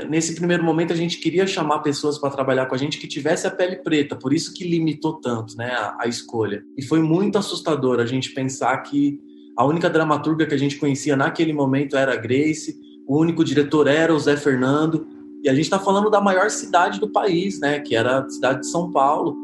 Nesse primeiro momento, a gente queria chamar pessoas para trabalhar com a gente que tivesse a pele preta, por isso que limitou tanto, né, a escolha. E foi muito assustador a gente pensar que a única dramaturga que a gente conhecia naquele momento era a Grace, o único diretor era o Zé Fernando, e a gente está falando da maior cidade do país, né, que era a cidade de São Paulo.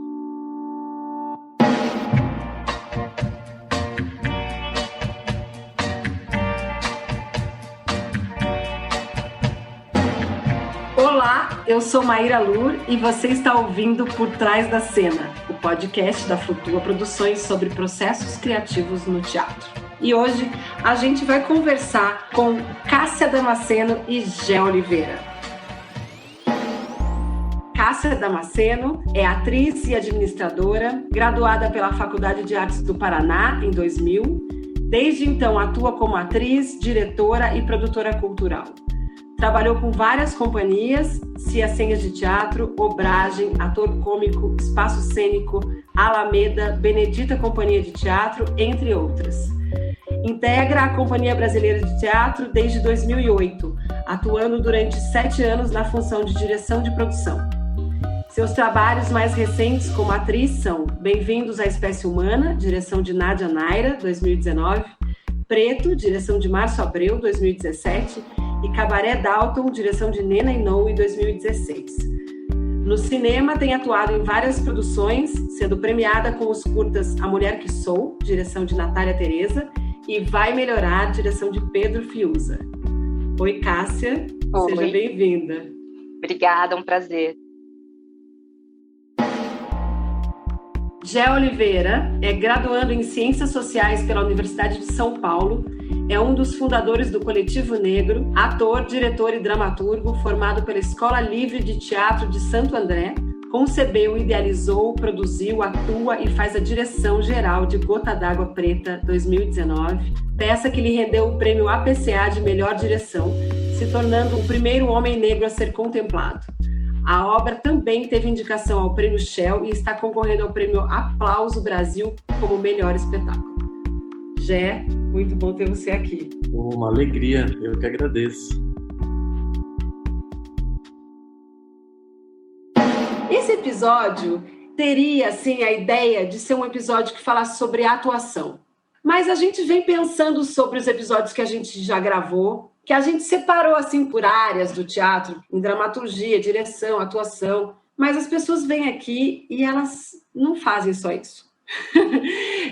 Olá, eu sou Maíra Lur e você está ouvindo Por Trás da Cena, o podcast da Flutua Produções sobre processos criativos no teatro. E hoje a gente vai conversar com Cássia Damasceno e Gé Oliveira. Cássia Damasceno é atriz e administradora, graduada pela Faculdade de Artes do Paraná em 2000. Desde então atua como atriz, diretora e produtora cultural. Trabalhou com várias companhias, Cia Senhas de Teatro, Obragem, Ator Cômico, Espaço Cênico, Alameda, Benedita Companhia de Teatro, entre outras. Integra a Companhia Brasileira de Teatro desde 2008, atuando durante 7 anos na função de direção de produção. Seus trabalhos mais recentes como atriz são Bem-vindos à Espécie Humana, direção de Nádia Naira, 2019, Preto, direção de Márcio Abreu, 2017, e Cabaré Dalton, direção de Nena Inoue, 2016. No cinema, tem atuado em várias produções, sendo premiada com os curtas A Mulher que Sou, direção de Natália Tereza, e Vai Melhorar, direção de Pedro Fiuza. Oi, Cássia. Oi. Seja bem-vinda. Obrigada, um prazer. Gé Oliveira é graduando em Ciências Sociais pela Universidade de São Paulo, é um dos fundadores do Coletivo Negro, ator, diretor e dramaturgo, formado pela Escola Livre de Teatro de Santo André, concebeu, idealizou, produziu, atua e faz a direção geral de Gota d'Água Preta 2019, peça que lhe rendeu o prêmio APCA de melhor direção, se tornando o primeiro homem negro a ser contemplado. A obra também teve indicação ao Prêmio Shell e está concorrendo ao Prêmio Aplauso Brasil como melhor espetáculo. Gé, muito bom ter você aqui. Uma alegria, eu que agradeço. Esse episódio teria, assim, a ideia de ser um episódio que falasse sobre atuação. Mas a gente vem pensando sobre os episódios que a gente já gravou, que a gente separou assim por áreas do teatro, em dramaturgia, direção, atuação, mas as pessoas vêm aqui e elas não fazem só isso.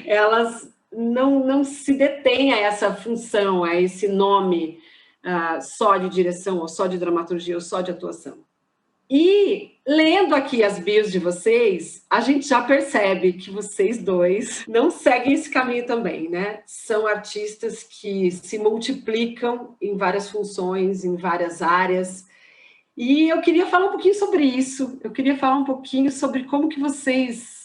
Elas não se detêm a essa função, a esse nome só de direção, ou só de dramaturgia, ou só de atuação. E, lendo aqui as bios de vocês, a gente já percebe que vocês dois não seguem esse caminho também, né? São artistas que se multiplicam em várias funções, em várias áreas. E eu queria falar um pouquinho sobre isso. Eu queria falar um pouquinho sobre como que vocês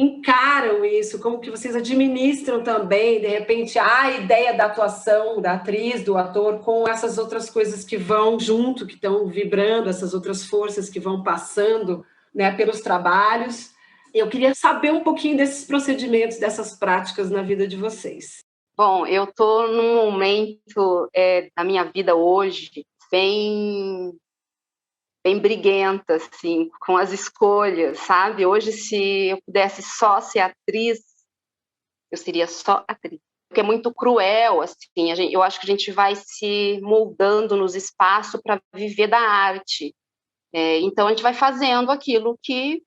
encaram isso, como que vocês administram também, de repente, a ideia da atuação, da atriz, do ator, com essas outras coisas que vão junto, que estão vibrando, essas outras forças que vão passando, né, pelos trabalhos. Eu queria saber um pouquinho desses procedimentos, dessas práticas na vida de vocês. Bom, eu estou num momento da minha vida hoje bem briguenta, assim, com as escolhas, sabe? Hoje, se eu pudesse só ser atriz, eu seria só atriz. Porque é muito cruel, assim, eu acho que a gente vai se moldando nos espaços para viver da arte. Então, a gente vai fazendo aquilo que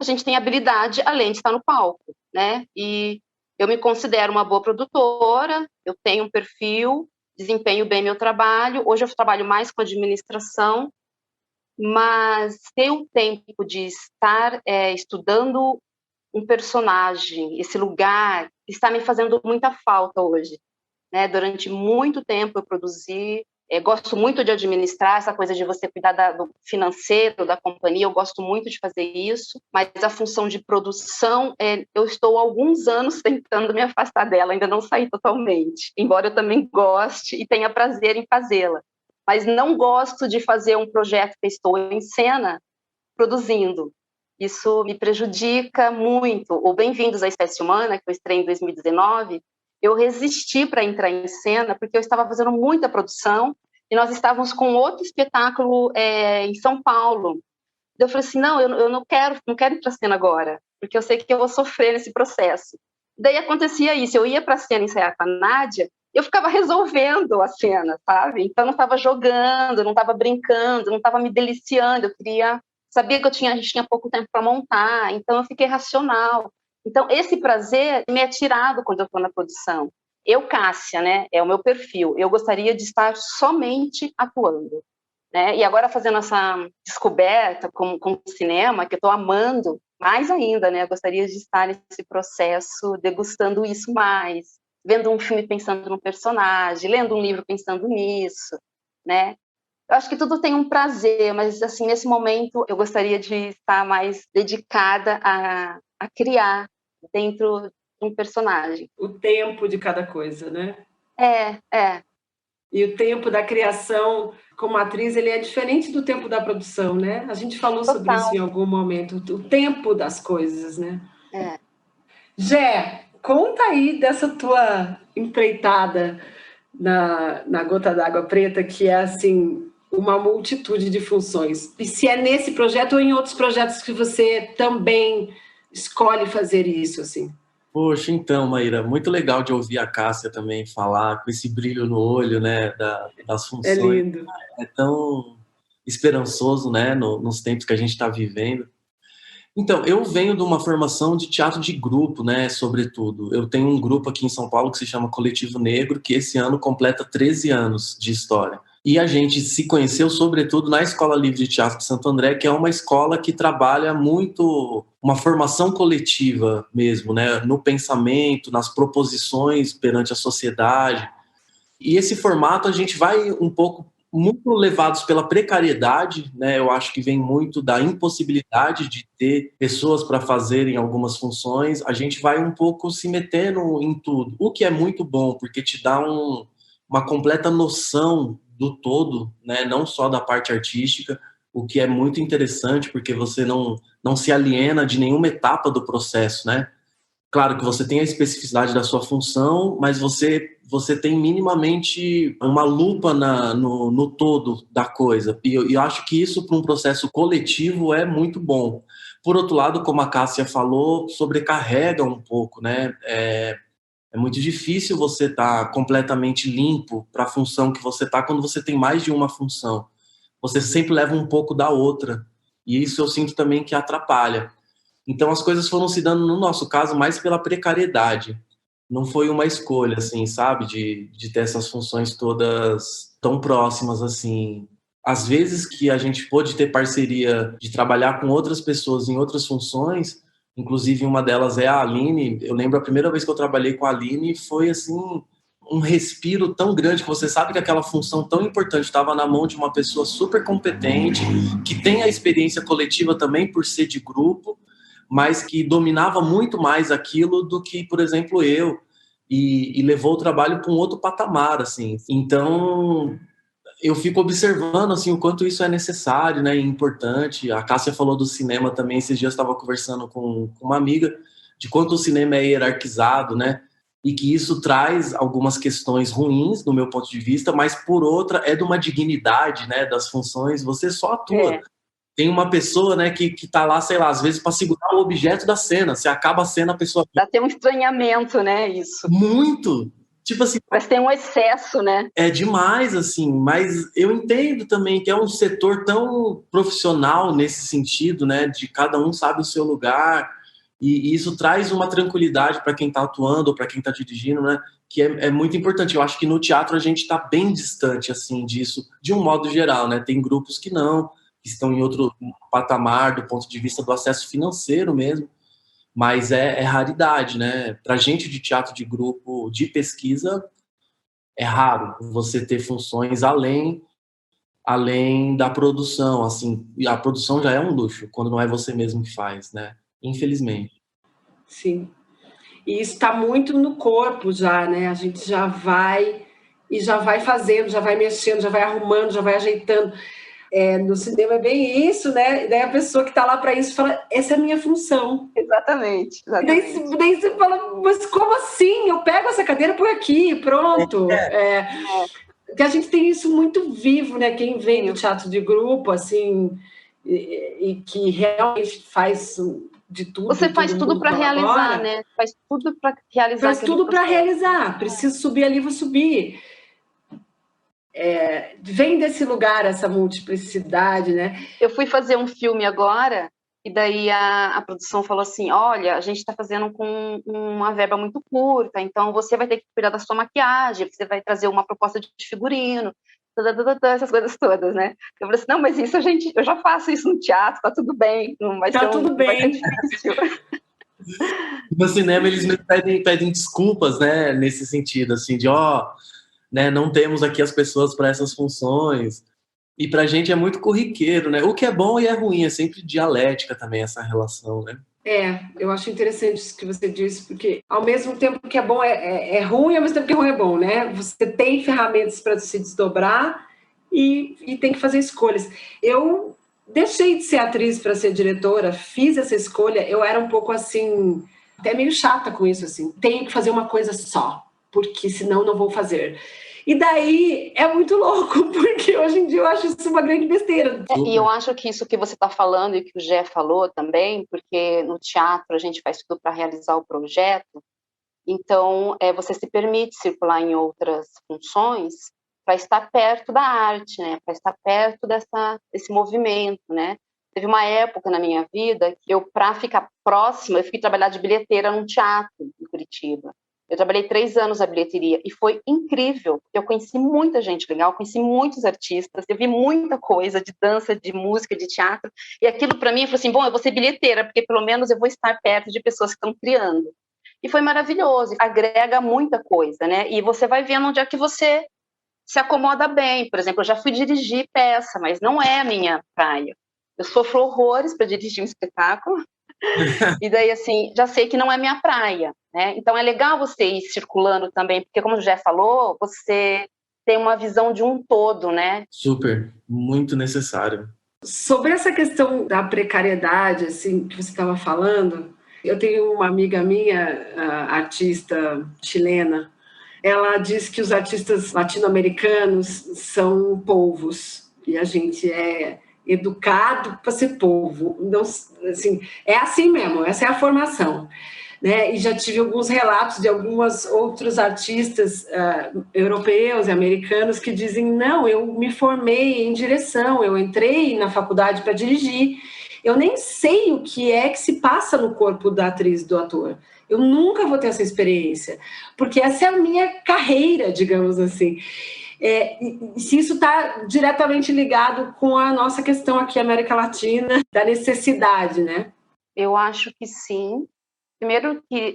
a gente tem habilidade, além de estar no palco, né? E eu me considero uma boa produtora, eu tenho um perfil, desempenho bem meu trabalho. Hoje eu trabalho mais com administração, mas ter o tempo de estar estudando um personagem, esse lugar, está me fazendo muita falta hoje, né? Durante muito tempo eu produzi, gosto muito de administrar, essa coisa de você cuidar do financeiro da companhia, eu gosto muito de fazer isso, mas a função de produção, eu estou há alguns anos tentando me afastar dela, ainda não saí totalmente, embora eu também goste e tenha prazer em fazê-la. Mas não gosto de fazer um projeto que estou em cena produzindo. Isso me prejudica muito. O Bem-vindos à Espécie Humana, que eu estreiei em 2019, eu resisti para entrar em cena porque eu estava fazendo muita produção e nós estávamos com outro espetáculo em São Paulo. Eu falei assim, não, eu não quero ir para a cena agora, porque eu sei que eu vou sofrer nesse processo. Daí acontecia isso, eu ia para a cena ensaiar com a Nádia, eu ficava resolvendo a cena, sabe? Então eu não estava jogando, não estava brincando, não estava me deliciando, sabia que a gente tinha pouco tempo para montar, então eu fiquei racional. Então esse prazer me é tirado quando eu estou na produção. Eu, Cássia, né, é o meu perfil, eu gostaria de estar somente atuando, né? E agora fazendo essa descoberta com o cinema, que eu estou amando mais ainda, né? Eu gostaria de estar nesse processo, degustando isso mais, vendo um filme pensando no personagem, lendo um livro pensando nisso, né? Eu acho que tudo tem um prazer, mas assim, nesse momento eu gostaria de estar mais dedicada a criar dentro de um personagem. O tempo de cada coisa, né? É. E o tempo da criação como atriz, ele é diferente do tempo da produção, né? A gente falou sobre isso em algum momento, o tempo das coisas, né? Jé, conta aí dessa tua empreitada na Gota d'Água Preta, que é, assim, uma multitude de funções. E se é nesse projeto ou em outros projetos que você também escolhe fazer isso, assim? Poxa, então, Maíra, muito legal de ouvir a Cássia também falar com esse brilho no olho, né, das funções. É lindo. É tão esperançoso, né, nos tempos que a gente está vivendo. Então, eu venho de uma formação de teatro de grupo, né, sobretudo. Eu tenho um grupo aqui em São Paulo que se chama Coletivo Negro, que esse ano completa 13 anos de história. E a gente se conheceu, sobretudo, na Escola Livre de Teatro de Santo André, que é uma escola que trabalha muito uma formação coletiva mesmo, né? No pensamento, nas proposições perante a sociedade. E esse formato a gente vai um pouco muito levados pela precariedade, né? Eu acho que vem muito da impossibilidade de ter pessoas para fazerem algumas funções. A gente vai um pouco se metendo em tudo, o que é muito bom, porque te dá uma completa noção do todo, né? Não só da parte artística, o que é muito interessante, porque você não se aliena de nenhuma etapa do processo, né? Claro que você tem a especificidade da sua função, mas você tem minimamente uma lupa no todo da coisa. E eu acho que isso, para um processo coletivo, é muito bom. Por outro lado, como a Cássia falou, sobrecarrega um pouco, né? É muito difícil você estar completamente limpo para a função que você está quando você tem mais de uma função. Você sempre leva um pouco da outra. E isso eu sinto também que atrapalha. Então as coisas foram se dando, no nosso caso, mais pela precariedade. Não foi uma escolha, assim, sabe? De ter essas funções todas tão próximas, assim. Às vezes que a gente pôde ter parceria de trabalhar com outras pessoas em outras funções, inclusive uma delas é a Aline. Eu lembro a primeira vez que eu trabalhei com a Aline, foi assim, um respiro tão grande, que você sabe que aquela função tão importante estava na mão de uma pessoa super competente, que tem a experiência coletiva também por ser de grupo, mas que dominava muito mais aquilo do que, por exemplo, eu, e levou o trabalho para um outro patamar, assim. Então, eu fico observando, assim, o quanto isso é necessário, né, e importante. A Cássia falou do cinema também, esses dias eu estava conversando com uma amiga, de quanto o cinema é hierarquizado, né, e que isso traz algumas questões ruins, do meu ponto de vista, mas, por outra, é de uma dignidade, né, das funções, você só atua. Tem uma pessoa, né, que tá lá, sei lá, às vezes para segurar o objeto da cena. Se acaba a cena, a pessoa... Dá até um estranhamento, né, isso. Muito! Tipo assim... Mas tem um excesso, né? É demais, assim, mas eu entendo também que é um setor tão profissional nesse sentido, né, de cada um sabe o seu lugar, e isso traz uma tranquilidade para quem tá atuando, ou para quem tá dirigindo, né, que é muito importante. Eu acho que no teatro a gente tá bem distante, assim, disso, de um modo geral, né, tem grupos que não, que estão em outro patamar do ponto de vista do acesso financeiro mesmo, mas é raridade, né? Para gente de teatro de grupo, de pesquisa, é raro você ter funções além da produção, assim, e a produção já é um luxo, quando não é você mesmo que faz, né? Infelizmente. Sim. E isso está muito no corpo já, né? A gente já vai fazendo, já vai mexendo, já vai arrumando, já vai ajeitando. No cinema é bem isso, né? E daí a pessoa que está lá para isso fala, essa é a minha função. Exatamente. Daí você fala, mas como assim? Eu pego essa cadeira por aqui, pronto. Porque a gente tem isso muito vivo, né? Quem vem do teatro de grupo, assim, e que realmente faz de tudo. Você faz tudo para realizar, né? Faz tudo para realizar. Faz tudo para realizar. Preciso subir ali, vou subir. Vem desse lugar essa multiplicidade, né? Eu fui fazer um filme agora e daí a produção falou assim, olha, a gente está fazendo com uma verba muito curta, então você vai ter que cuidar da sua maquiagem, você vai trazer uma proposta de figurino, essas coisas todas, né? Eu falei assim, não, mas isso eu já faço isso no teatro, tá tudo bem, não vai ser tudo bem. Vai ser difícil. No cinema eles pedem desculpas, né, nesse sentido, assim, de né, não temos aqui as pessoas para essas funções. E pra gente é muito corriqueiro, né? O que é bom e é ruim, é sempre dialética também essa relação, né? Eu acho interessante isso que você disse, porque ao mesmo tempo que é bom é ruim, ao mesmo tempo que é ruim é bom, né? Você tem ferramentas para se desdobrar e tem que fazer escolhas. Eu deixei de ser atriz para ser diretora, fiz essa escolha, eu era um pouco assim, até meio chata com isso, assim, tenho que fazer uma coisa só, porque senão não vou fazer. E daí é muito louco, porque hoje em dia eu acho isso uma grande besteira. E eu acho que isso que você está falando e que o Gé falou também, porque no teatro a gente faz tudo para realizar o projeto, então você se permite circular em outras funções para estar perto da arte, né? Para estar perto desse movimento, né? Teve uma época na minha vida que para ficar próxima, eu fui trabalhar de bilheteira num teatro em Curitiba. Eu trabalhei 3 anos na bilheteria e foi incrível. Eu conheci muita gente legal, conheci muitos artistas, eu vi muita coisa de dança, de música, de teatro. E aquilo para mim, eu falei assim, bom, eu vou ser bilheteira, porque pelo menos eu vou estar perto de pessoas que estão criando. E foi maravilhoso, agrega muita coisa, né? E você vai vendo onde é que você se acomoda bem. Por exemplo, eu já fui dirigir peça, mas não é a minha praia. Eu sofro horrores para dirigir um espetáculo. E daí, assim, já sei que não é minha praia, né? Então é legal você ir circulando também, porque como o Jé falou, você tem uma visão de um todo, né? Super, muito necessário. Sobre essa questão da precariedade, assim, que você estava falando, eu tenho uma amiga minha, artista chilena, ela diz que os artistas latino-americanos são polvos, e a gente é educado para ser polvo. Não, assim, é assim mesmo, essa é a formação. Né? E já tive alguns relatos de alguns outros artistas europeus e americanos que dizem, não, eu me formei em direção, eu entrei na faculdade para dirigir, eu nem sei o que é que se passa no corpo da atriz, do ator. Eu nunca vou ter essa experiência, porque essa é a minha carreira, digamos assim. Se isso está diretamente ligado com a nossa questão aqui, América Latina, da necessidade, né? Eu acho que sim. Primeiro que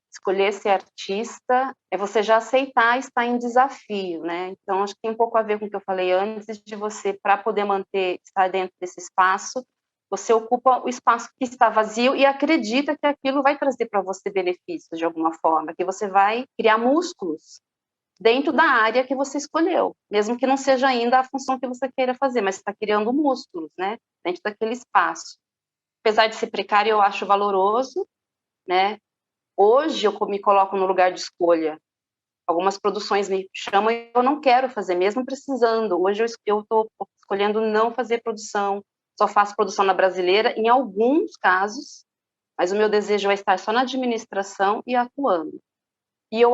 escolher ser artista é você já aceitar estar em desafio, né? Então, acho que tem um pouco a ver com o que eu falei antes, de você, para poder estar dentro desse espaço, você ocupa o espaço que está vazio e acredita que aquilo vai trazer para você benefícios de alguma forma, que você vai criar músculos dentro da área que você escolheu, mesmo que não seja ainda a função que você queira fazer, mas está criando músculos, né? Dentro daquele espaço. Apesar de ser precário, eu acho valoroso, né? Hoje eu me coloco no lugar de escolha. Algumas produções me chamam e eu não quero fazer, mesmo precisando. Hoje eu estou escolhendo não fazer produção, só faço produção na brasileira, em alguns casos, mas o meu desejo é estar só na administração e atuando. E eu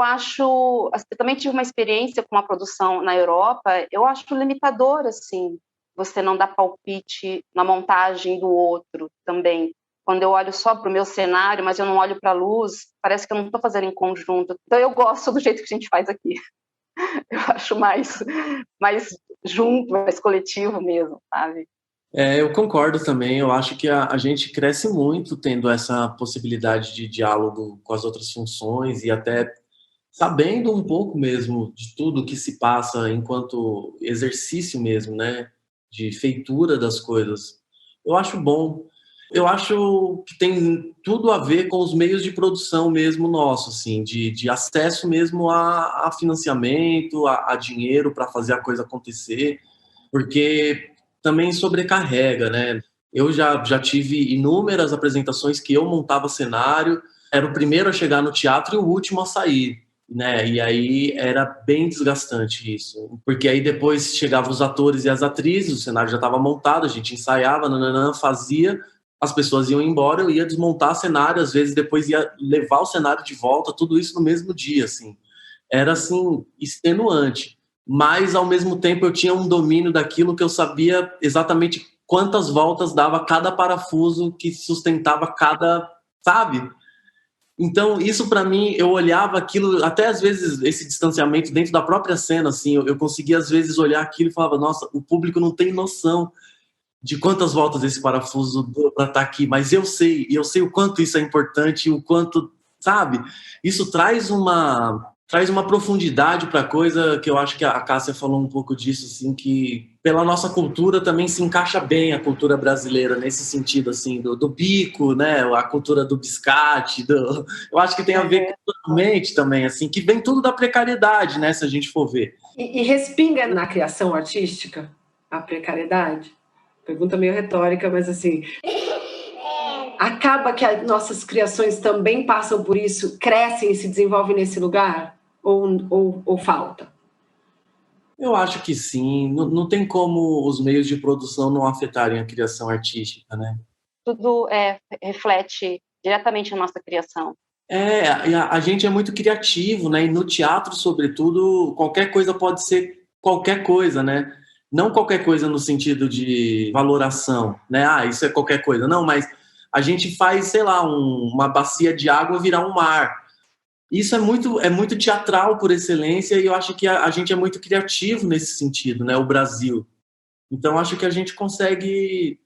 também tive uma experiência com uma produção na Europa, eu acho limitador, assim, você não dar palpite na montagem do outro também. Quando eu olho só para o meu cenário, mas eu não olho para a luz, parece que eu não estou fazendo em conjunto. Então eu gosto do jeito que a gente faz aqui. Eu acho mais junto, mais coletivo mesmo, sabe? Eu concordo também. Eu acho que a gente cresce muito tendo essa possibilidade de diálogo com as outras funções e até sabendo um pouco mesmo de tudo que se passa enquanto exercício mesmo, né? De feitura das coisas. Eu acho bom. Eu acho que tem tudo a ver com os meios de produção mesmo nosso, assim, de acesso mesmo a financiamento, a dinheiro para fazer a coisa acontecer, porque também sobrecarrega, né? Eu já tive inúmeras apresentações que eu montava cenário, era o primeiro a chegar no teatro e o último a sair. né? E aí era bem desgastante isso, porque aí depois chegavam os atores e as atrizes, o cenário já estava montado, a gente ensaiava, nananã, fazia, as pessoas iam embora, eu ia desmontar o cenário, às vezes depois ia levar o cenário de volta, tudo isso no mesmo dia, assim. Era, assim, extenuante. Mas, ao mesmo tempo, eu tinha um domínio daquilo que eu sabia exatamente quantas voltas dava cada parafuso que sustentava cada, sabe? Então, isso para mim, eu olhava aquilo, até às vezes esse distanciamento dentro da própria cena, assim, eu conseguia às vezes olhar aquilo e falava, nossa, o público não tem noção de quantas voltas esse parafuso deu para estar aqui, mas eu sei, e eu sei o quanto isso é importante, o quanto, sabe? Isso traz uma profundidade para a coisa que eu acho que a Cássia falou um pouco disso, assim, que pela nossa cultura também se encaixa bem a cultura brasileira nesse sentido, assim, do bico, né? A cultura do biscate, eu acho que tem a ver culturalmente também, assim, que vem tudo da precariedade, né? Se a gente for ver. E respinga na criação artística a precariedade? Pergunta meio retórica, mas assim, acaba que as nossas criações também passam por isso, crescem e se desenvolvem nesse lugar? Ou falta? Eu acho que sim. Não tem como os meios de produção não afetarem a criação artística, né? Tudo reflete diretamente a nossa criação. A gente é muito criativo, né? E no teatro, sobretudo, qualquer coisa pode ser qualquer coisa, né? Não qualquer coisa no sentido de valoração, né? Ah, isso é qualquer coisa. Não, mas a gente faz, sei lá, uma bacia de água virar um mar. Isso é muito teatral por excelência e eu acho que a gente é muito criativo nesse sentido, né? O Brasil. Então, acho que a gente consegue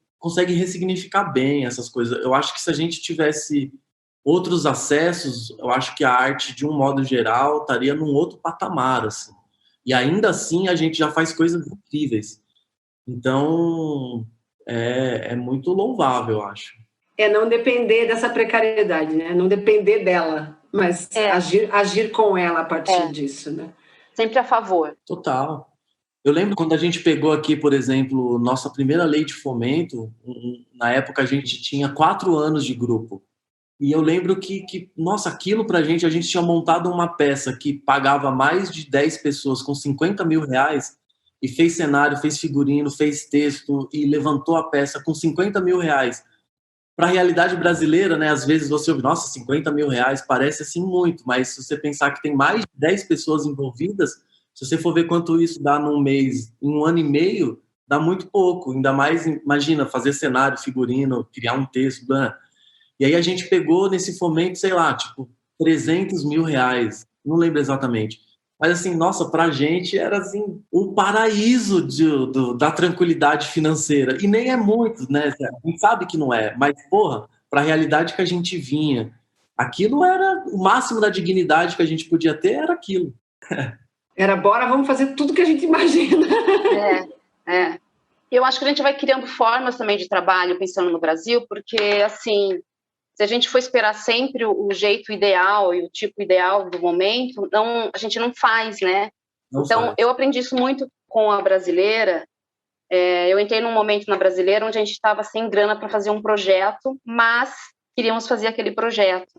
ressignificar bem essas coisas. Eu acho que se a gente tivesse outros acessos, eu acho que a arte, de um modo geral, estaria num outro patamar, assim. E ainda assim, a gente já faz coisas incríveis. Então, é muito louvável, eu acho. É não depender dessa precariedade, né? Não depender dela, mas agir com ela a partir disso, né? Sempre a favor. Total. Eu lembro quando a gente pegou aqui, por exemplo, nossa primeira lei de fomento, na época a gente tinha 4 anos de grupo. E eu lembro que nossa, aquilo pra gente, a gente tinha montado uma peça que pagava mais de 10 pessoas com 50 mil reais e fez cenário, fez figurino, fez texto e levantou a peça com 50 mil reais. Para a realidade brasileira, né, às vezes você ouve, nossa, 50 mil reais parece assim muito, mas se você pensar que tem mais de 10 pessoas envolvidas, se você for ver quanto isso dá num mês, em um ano e meio, dá muito pouco. Ainda mais, imagina, fazer cenário, figurino, criar um texto, né? E aí a gente pegou nesse fomento, sei lá, tipo, 300 mil reais. Não lembro exatamente. Mas assim, nossa, pra gente era assim, um paraíso da tranquilidade financeira. E nem é muito, né? A gente sabe que não é. Mas, porra, pra realidade que a gente vinha, aquilo era o máximo da dignidade que a gente podia ter, era aquilo. Era, bora, vamos fazer tudo que a gente imagina. Eu acho que a gente vai criando formas também de trabalho, pensando no Brasil, porque, assim, se a gente for esperar sempre o jeito ideal e o tipo ideal do momento, a gente não faz, né? Eu aprendi isso muito com a Brasileira. Eu entrei num momento na Brasileira onde a gente estava sem grana para fazer um projeto, mas queríamos fazer aquele projeto.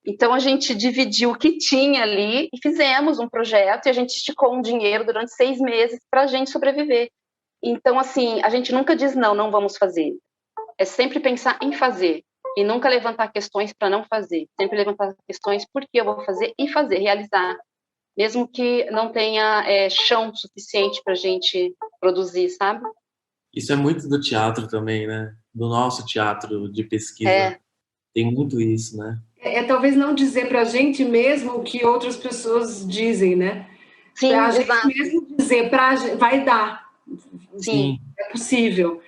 Então, a gente dividiu o que tinha ali e fizemos um projeto e a gente esticou um dinheiro durante 6 meses para a gente sobreviver. Então, assim, a gente nunca diz não vamos fazer. É sempre pensar em fazer e nunca levantar questões para não fazer. Sempre levantar questões por que eu vou fazer e fazer, realizar. Mesmo que não tenha chão suficiente para a gente produzir, sabe? Isso é muito do teatro também, né? Do nosso teatro de pesquisa. Tem muito isso, né? Talvez não dizer para a gente mesmo o que outras pessoas dizem, né? Sim, pra exato. gente mesmo dizer, vai dar. Sim. É possível,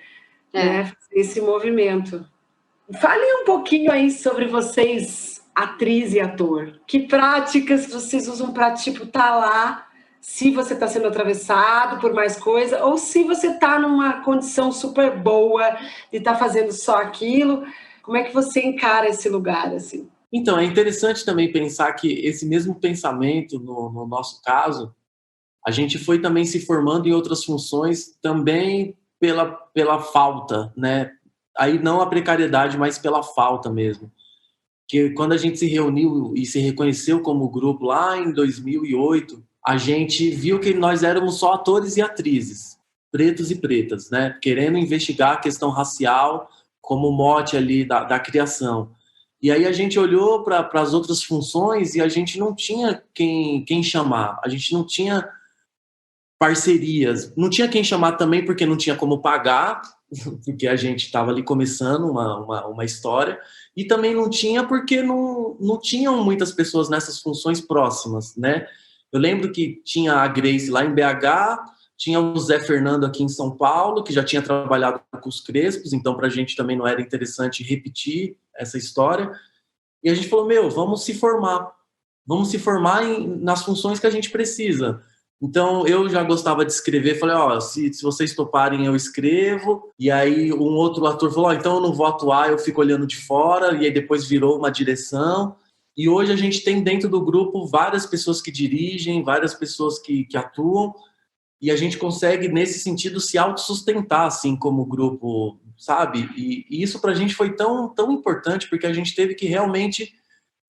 né, fazer esse movimento. Fale um pouquinho aí sobre vocês, atriz e ator. Que práticas vocês usam para, tipo, estar lá, se você está sendo atravessado por mais coisa, ou se você está numa condição super boa de estar fazendo só aquilo, como é que você encara esse lugar, assim? Então, é interessante também pensar que esse mesmo pensamento, no nosso caso, a gente foi também se formando em outras funções também pela falta, né? Aí não a precariedade, mas pela falta mesmo. que quando a gente se reuniu e se reconheceu como grupo lá em 2008, a gente viu que nós éramos só atores e atrizes, pretos e pretas, né? Querendo investigar a questão racial como mote ali da criação. E aí a gente olhou para as outras funções e a gente não tinha quem chamar, a gente não tinha parcerias, não tinha quem chamar também porque não tinha como pagar, porque a gente estava ali começando uma história, e também não tinha porque não tinham muitas pessoas nessas funções próximas, né? Eu lembro que tinha a Grace lá em BH, tinha o Zé Fernando aqui em São Paulo, que já tinha trabalhado com os Crespos, então para a gente também não era interessante repetir essa história. E a gente falou, vamos se formar nas funções que a gente precisa. Então, eu já gostava de escrever, falei, se vocês toparem, eu escrevo. E aí, um outro ator falou, então eu não vou atuar, eu fico olhando de fora. E aí, depois virou uma direção. E hoje a gente tem dentro do grupo várias pessoas que dirigem, várias pessoas que atuam. E a gente consegue, nesse sentido, se autossustentar, assim, como grupo, sabe? E isso pra gente foi tão importante, porque a gente teve que realmente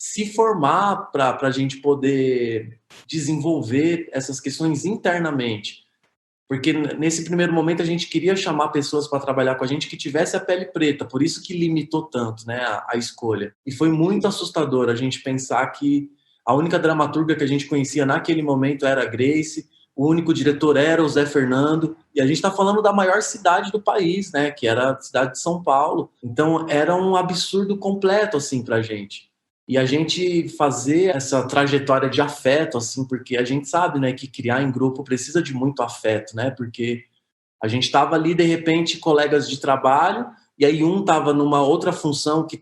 se formar para a gente poder desenvolver essas questões internamente. Porque nesse primeiro momento a gente queria chamar pessoas para trabalhar com a gente que tivesse a pele preta, por isso que limitou tanto, né, a escolha. E foi muito assustador a gente pensar que a única dramaturga que a gente conhecia naquele momento era a Grace, o único diretor era o Zé Fernando, e a gente está falando da maior cidade do país, né, que era a cidade de São Paulo. Então era um absurdo completo assim para a gente. E a gente fazer essa trajetória de afeto, assim, porque a gente sabe, né, que criar em grupo precisa de muito afeto, né, porque a gente estava ali, de repente, colegas de trabalho, e aí um estava numa outra função que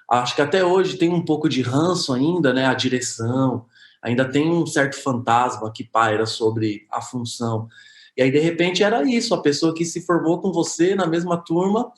acho que até hoje tem um pouco de ranço ainda, né, a direção, ainda tem um certo fantasma que paira sobre a função. E aí, de repente, era isso, a pessoa que se formou com você na mesma turma,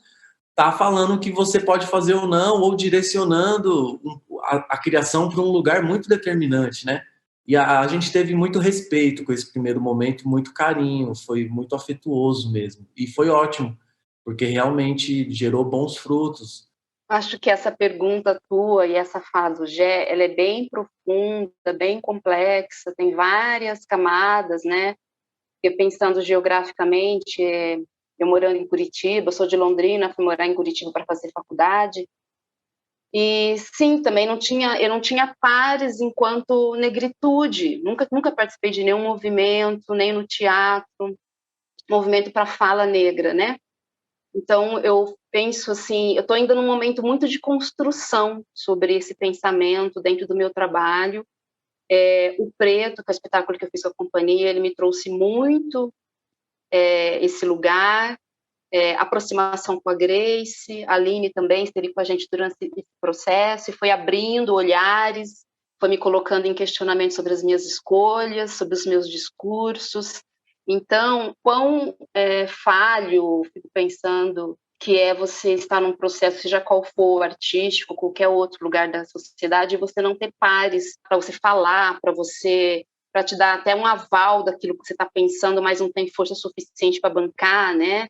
tá falando que você pode fazer ou não, ou direcionando a criação para um lugar muito determinante, né? E a gente teve muito respeito com esse primeiro momento, muito carinho, foi muito afetuoso mesmo. E foi ótimo, porque realmente gerou bons frutos. Acho que essa pergunta tua e essa fala do Gé, ela é bem profunda, bem complexa, tem várias camadas, né? Porque pensando geograficamente, eu morando em Curitiba, sou de Londrina, fui morar em Curitiba para fazer faculdade. E sim, também eu não tinha pares enquanto negritude. Nunca participei de nenhum movimento, nem no teatro, movimento para fala negra, né? Então eu penso assim, eu estou ainda num momento muito de construção sobre esse pensamento dentro do meu trabalho. O Preto, que é o espetáculo que eu fiz com a companhia, ele me trouxe muito esse lugar, aproximação com a Grace, a Aline também esteve com a gente durante esse processo e foi abrindo olhares, foi me colocando em questionamento sobre as minhas escolhas, sobre os meus discursos. Então, quão falho, fico pensando, que é você estar num processo, seja qual for, artístico, qualquer outro lugar da sociedade, e você não ter pares para você falar, para te dar até um aval daquilo que você está pensando, mas não tem força suficiente para bancar, né?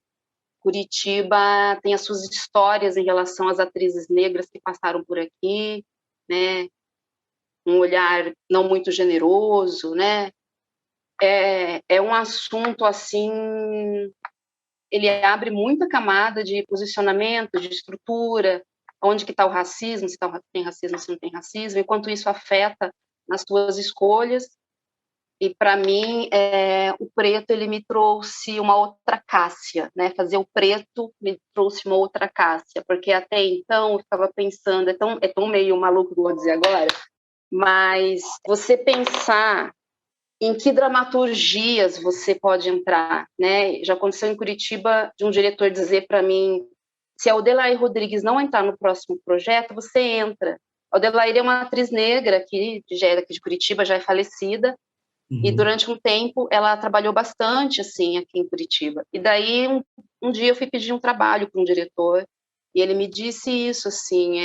Curitiba tem as suas histórias em relação às atrizes negras que passaram por aqui, né? Um olhar não muito generoso, né? É um assunto assim, ele abre muita camada de posicionamento, de estrutura, onde que está o racismo, se tem racismo, se não tem racismo, enquanto isso afeta nas suas escolhas. E para mim, o Preto ele me trouxe uma outra Cássia, né? Fazer o Preto me trouxe uma outra Cássia, porque até então eu estava pensando, é tão meio maluco que eu vou dizer agora, mas você pensar em que dramaturgias você pode entrar, né? Já aconteceu em Curitiba de um diretor dizer para mim, se a Odelair Rodrigues não entrar no próximo projeto, você entra. A Odelair é uma atriz negra que já é daqui de Curitiba, já é falecida, e durante um tempo ela trabalhou bastante assim aqui em Curitiba. E daí um dia eu fui pedir um trabalho para um diretor e ele me disse isso assim,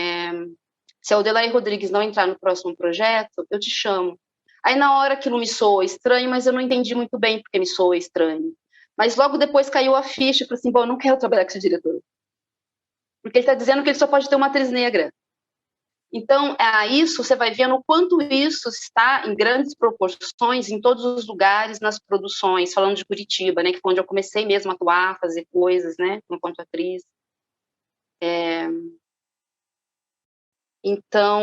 se a Odelair Rodrigues não entrar no próximo projeto, eu te chamo. Aí na hora aquilo me soou estranho, mas eu não entendi muito bem porque me soou estranho. Mas logo depois caiu a ficha e falei assim, bom, eu não quero trabalhar com esse diretor. Porque ele está dizendo que ele só pode ter uma atriz negra. Então, isso você vai vendo o quanto isso está em grandes proporções em todos os lugares, nas produções, falando de Curitiba, né, que foi onde eu comecei mesmo a atuar, fazer coisas, né, enquanto atriz. Então,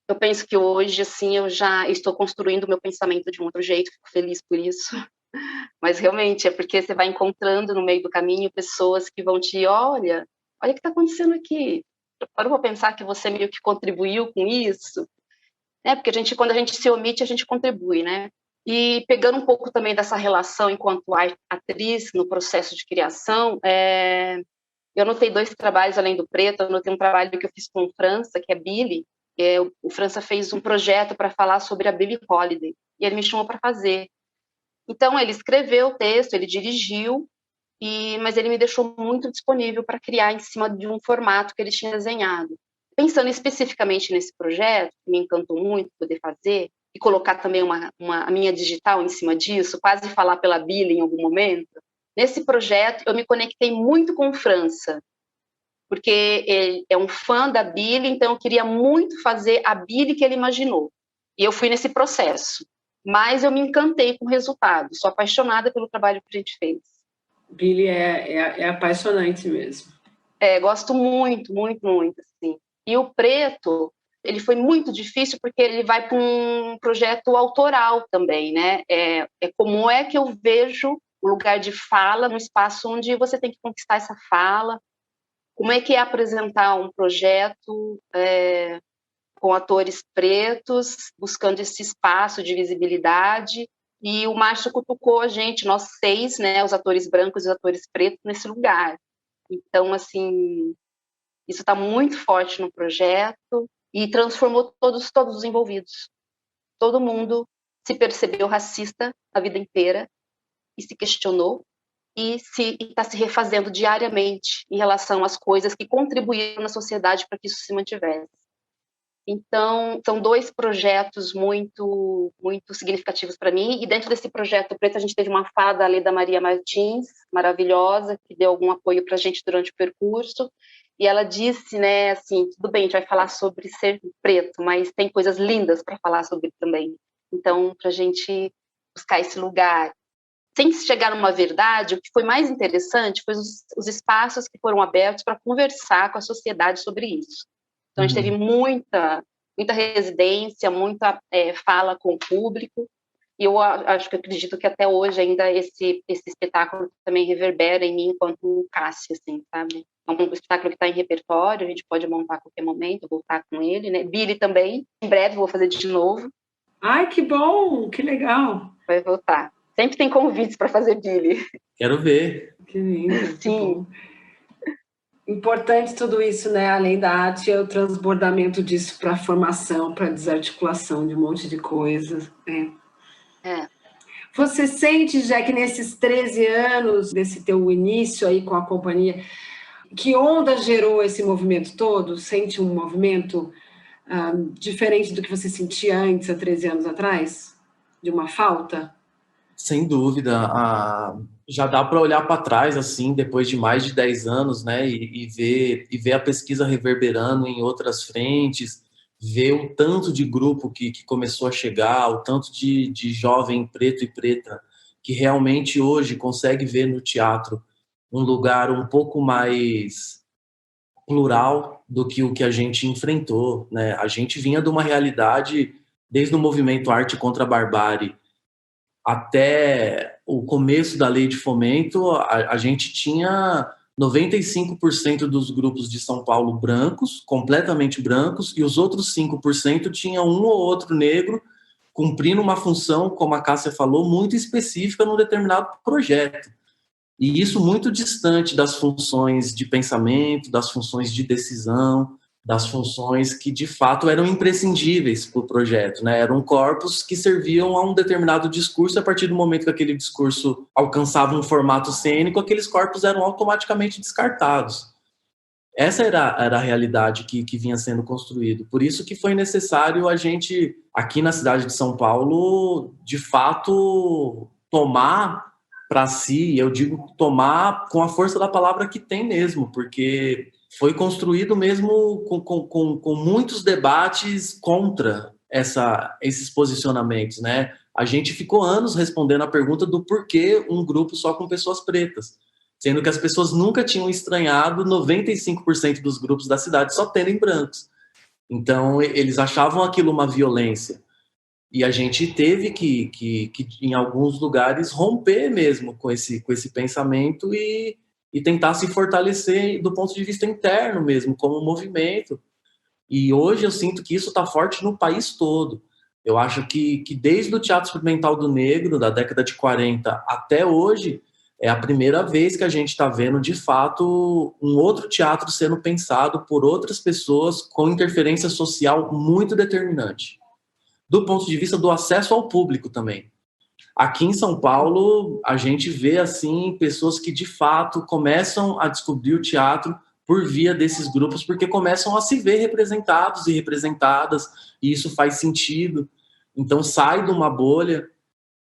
eu penso que hoje, assim, eu já estou construindo o meu pensamento de um outro jeito, fico feliz por isso. Mas realmente é porque você vai encontrando no meio do caminho pessoas que vão olha o que está acontecendo aqui. Parou para pensar que você meio que contribuiu com isso? Porque quando a gente se omite, a gente contribui, né? E pegando um pouco também dessa relação enquanto atriz no processo de criação, eu anotei 2 trabalhos além do Preto. Eu anotei um trabalho que eu fiz com o França, que é Billy. O França fez um projeto para falar sobre a Billie Holiday, e ele me chamou para fazer. Então, ele escreveu o texto, ele dirigiu, mas ele me deixou muito disponível para criar em cima de um formato que ele tinha desenhado. Pensando especificamente nesse projeto, que me encantou muito poder fazer, e colocar também a minha digital em cima disso, quase falar pela Billie em algum momento, nesse projeto eu me conectei muito com o França, porque ele é um fã da Billie, então eu queria muito fazer a Billie que ele imaginou. E eu fui nesse processo. Mas eu me encantei com o resultado. Sou apaixonada pelo trabalho que a gente fez. Billie é apaixonante mesmo. Gosto muito, muito, muito. Assim. E o Preto, ele foi muito difícil porque ele vai para um projeto autoral também, né? Como é que eu vejo o lugar de fala no espaço onde você tem que conquistar essa fala? Como é que é apresentar um projeto com atores pretos, buscando esse espaço de visibilidade, e o Márcio cutucou a gente, nós 6, né, os atores brancos e os atores pretos, nesse lugar. Então, assim, isso está muito forte no projeto e transformou todos os envolvidos. Todo mundo se percebeu racista a vida inteira e se questionou e está se refazendo diariamente em relação às coisas que contribuíram na sociedade para que isso se mantivesse. Então, são 2 projetos muito, muito significativos para mim. E dentro desse projeto Preto, a gente teve uma fala da Leda Maria Martins, maravilhosa, que deu algum apoio para a gente durante o percurso. E ela disse, né, assim, tudo bem, a gente vai falar sobre ser preto, mas tem coisas lindas para falar sobre também. Então, para a gente buscar esse lugar, sem chegar numa verdade, o que foi mais interessante foi os espaços que foram abertos para conversar com a sociedade sobre isso. Então, a gente teve muita residência, muita fala com o público, e eu acredito que até hoje ainda esse espetáculo também reverbera em mim enquanto Cássia, assim, sabe? É um espetáculo que está em repertório, a gente pode montar a qualquer momento, voltar com ele, né? Billy também, em breve vou fazer de novo. Ai, que bom, que legal. Vai voltar. Sempre tem convites para fazer Billy. Quero ver. Que lindo. Sim. Importante tudo isso, né? Além da arte, é o transbordamento disso para a formação, para a desarticulação de um monte de coisas. Você sente, já que nesses 13 anos, desse teu início aí com a companhia, que onda gerou esse movimento todo? Sente um movimento diferente do que você sentia antes, há 13 anos atrás? De uma falta? Sem dúvida. Já dá para olhar para trás, assim, depois de mais de 10 anos, né, e ver a pesquisa reverberando em outras frentes, ver o tanto de grupo que começou a chegar, o tanto de jovem preto e preta que realmente hoje consegue ver no teatro um lugar um pouco mais plural do que o que a gente enfrentou, né? A gente vinha de uma realidade, desde o movimento Arte contra a Barbárie até o começo da Lei de Fomento, a gente tinha 95% dos grupos de São Paulo brancos, completamente brancos, e os outros 5% tinham um ou outro negro cumprindo uma função, como a Cássia falou, muito específica num determinado projeto. E isso muito distante das funções de pensamento, das funções de decisão, das funções que, de fato, eram imprescindíveis para o projeto, né? Eram corpos que serviam a um determinado discurso, e a partir do momento que aquele discurso alcançava um formato cênico, aqueles corpos eram automaticamente descartados. Essa era a realidade que vinha sendo construída. Por isso que foi necessário a gente, aqui na cidade de São Paulo, de fato, tomar para si, eu digo tomar com a força da palavra que tem mesmo, porque foi construído mesmo com muitos debates contra esses posicionamentos, né? A gente ficou anos respondendo a pergunta do porquê um grupo só com pessoas pretas, sendo que as pessoas nunca tinham estranhado 95% dos grupos da cidade só terem brancos. Então, eles achavam aquilo uma violência. E a gente teve que em alguns lugares, romper mesmo com esse pensamento e tentar se fortalecer do ponto de vista interno mesmo, como movimento. E hoje eu sinto que isso está forte no país todo. Eu acho que desde o Teatro Experimental do Negro, da década de 40 até hoje, é a primeira vez que a gente está vendo, de fato, um outro teatro sendo pensado por outras pessoas com interferência social muito determinante. Do ponto de vista do acesso ao público também. Aqui em São Paulo, a gente vê, assim, pessoas que, de fato, começam a descobrir o teatro por via desses grupos, porque começam a se ver representados e representadas, e isso faz sentido. Então, sai de uma bolha